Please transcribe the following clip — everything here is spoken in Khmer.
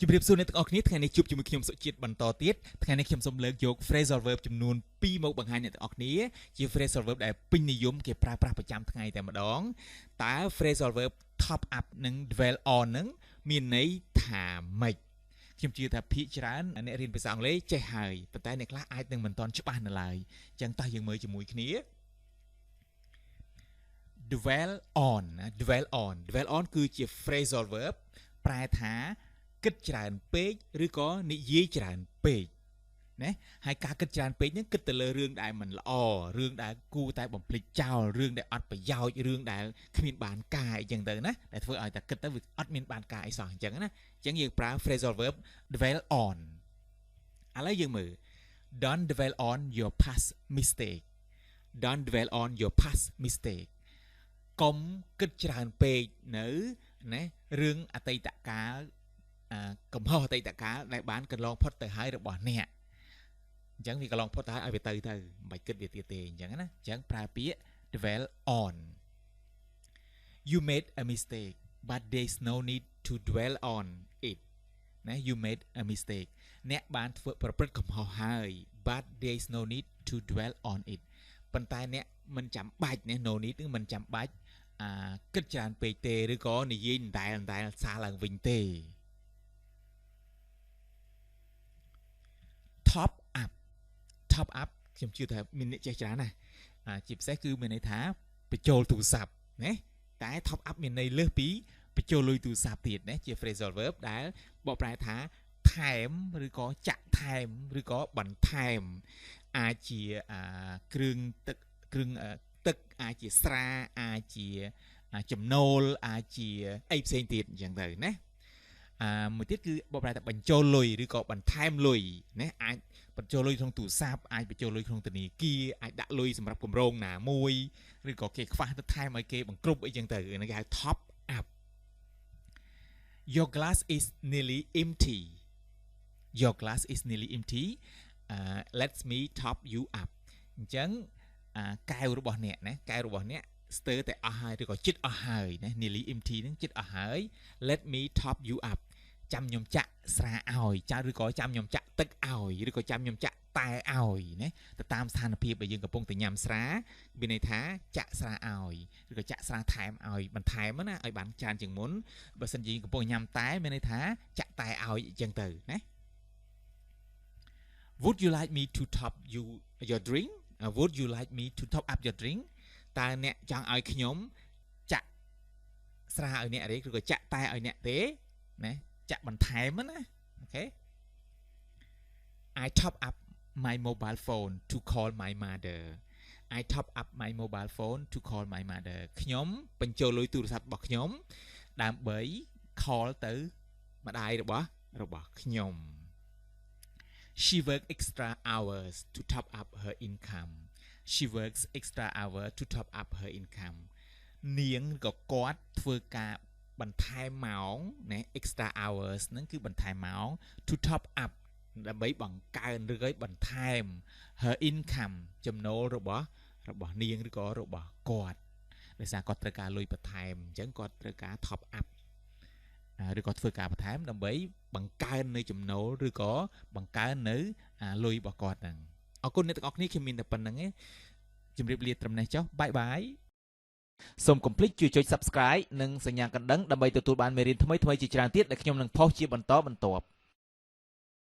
ជំរាបសួរអ្នកទាំងអស់គ្នាថ្ងៃនេះជួបជាមួយខ្ញុំសុជាតិបន្តទៀតថ្ងៃនេះខ្ញុំសូមលើកយក phrasal verb ចំនួន2មកបង្ហាញអ្នកទាំងអស់គ្នាជា phrasal verb ដែលពេញនិយមគេប្រើប្រាស់ប្រចាំថ្ងៃតែម្ដងតើ phrasal verb top up និង dwell on នឹងមានន័យថាម៉េចខ្ញុំជឿថាភាគច្រើនអ្នករៀនភាសាអង់គ្លេសចេះហើយប៉ុន្តែអ្នកខ្លះអាចនឹងមិនទាន់ច្បាស់នៅឡើយអញ្ចឹងតោះយើងមើលជាមួយគ្នា dwell on គឺជា phrasal verb ប្រែថាគិតច្រើនពេកឬក៏និយាយច្រើនពេកណាហើយការគិតច្រើនពេកហ្នឹងគិតទៅលើរឿងដែលមិនល្អរឿងដែលគួរតែបំភ្លេចចោលរឿងដែលអត់ប្រយោជន៍រឿងដែលគ្មានបានការអីចឹងទៅណាដែលធ្វើឲ្យតែគិតទៅវាអត់មានបានការអីសោះអញ្ចឹងណាអញ្ចឹងយើងប្រើ phrasal verb dwell on ឥឡូវយើងមើល don't dwell on your past mistake កុំគិតច្រើនពេកនៅណារឿងអតីតកាលកំហុសអតីតកាលដែលបានកន្លងផុតទៅហើយរបស់អ្នកអញ្ចឹងវាកន្លងផុតទៅហើយឲ្យវាទៅមិនបាច់គិតវាទៀតទេអញ្ចឹងណាអញ្ចឹងប្រើពាក្យ dwell on you made a mistake but there's no need to dwell on it ណា you made a mistake អ្នកបានធ្វើប្រព្រឹត្តកំហុសហើយ but there's no need to dwell on it ប៉ុន្តែអ្នកមិនចាំបាច់ណា no need គឺមិនចាំបាច់គិតច្រើនពេកទេឬក៏និយាយតែសារឡើងវិញទេ top up ខ្ញុំជឿថាមានអ្នកចេះច្រើនណាស់ជាពិសេសគឺមានន័យថាបញ្ចូលទូរស័ព្ទណាតែ top up មានន័យលើសពីបញ្ចូលលុយទូរស័ព្ទទៀតណាជា phrasal verb ដែលបកប្រែថាថែមឬក៏ចាក់ថែមឬក៏បន្ថែមអាចជាគ្រឿងទឹកអាចជាស្រាអាចជាចំណូលអាចជាអីផ្សេងទៀតអញ្ចឹងទៅណាមួយទៀតគឺបកប្រែថាបញ្ចូលលុយឬក៏បន្ថែមលុយណាអាចបញ្ចូលលុយក្នុងទូរស័ព្ទអាចបញ្ចូលលុយក្នុងធនាគារអាចដាក់លុយសម្រាប់គម្រោងណាមួយឬក៏គេខ្វះទៅថែមឲ្យគេបង្គ្រប់អីចឹងទៅគេហៅ top up your glass is nearly empty let me top you up អញ្ចឹងកែវរបស់អ្នកណាកែវរបស់អ្នកស្ទើរតែអស់ហើយឬក៏ជិតអស់ហើយណា nearly empty ហ្នឹងជិតអស់ហើយ let me top you up ចាំខ្ញុំចាក់ស្រាឲ្យឬក៏ចាំខ្ញុំចាក់ទឹកឲ្យឬក៏ចាំខ្ញុំចាក់តែឲ្យណាទៅតាមស្ថានភាពដែលយើងកំពុងតែញ៉ាំស្រាមានន័យថាចាក់ស្រាឲ្យឬក៏ចាក់ស្រាថែមឲ្យបន្ថែមណាឲ្យបានច្រើនជាងមុនបើសិនជាយើងកំពុងញ៉ាំតែមានន័យថាចាក់តែឲ្យអញ្ចឹងទៅណា Would you like me to top your drink Would you like me to top up your drink តើអ្នកចង់ឲ្យខ្ញុំចាក់ស្រាឲ្យអ្នកទេឬក៏ចាក់តែឲ្យអ្នកទេណាចាក់បន្ថែមណាអូខេ I top up my mobile phone to call my mother ខ្ញុំបញ្ចូលលុយទូរស័ព្ទរបស់ខ្ញុំដើម្បី call ទៅម្ដាយរបស់ខ្ញុំ She works extra hours to top up her income នាងក៏គាត់ធ្វើការបន្ថែមម៉ោងណា extra hours ហ្នឹងគឺបន្ថែមម៉ោង to top up ដើម្បីបង្កើនឬក៏បន្ថែម her income ចំណូលរបស់នាងឬក៏របស់គាត់ដោយសារគាត់ត្រូវការលុយបន្ថែមអញ្ចឹងគាត់ត្រូវការ top up ឬក៏ធ្វើការបន្ថែមដើម្បីបង្កើននៅចំណូលឬក៏បង្កើននៅលុយរបស់គាត់ហ្នឹងអរគុណអ្នកទាំងអស់គ្នាខ្ញុំមានតែប៉ុណ្្នឹងឯងជម្រាបលាត្រឹមនេះចុះបាយបាយសូមកុំភ្លេចជួយចុច Subscribe និងសញ្ញាកណ្ដឹងដើម្បីទទួលបានមេរៀនថ្មីៗជាច្រើនទៀតដែលខ្ញុំនឹងផុសជាបន្តបន្ទាប់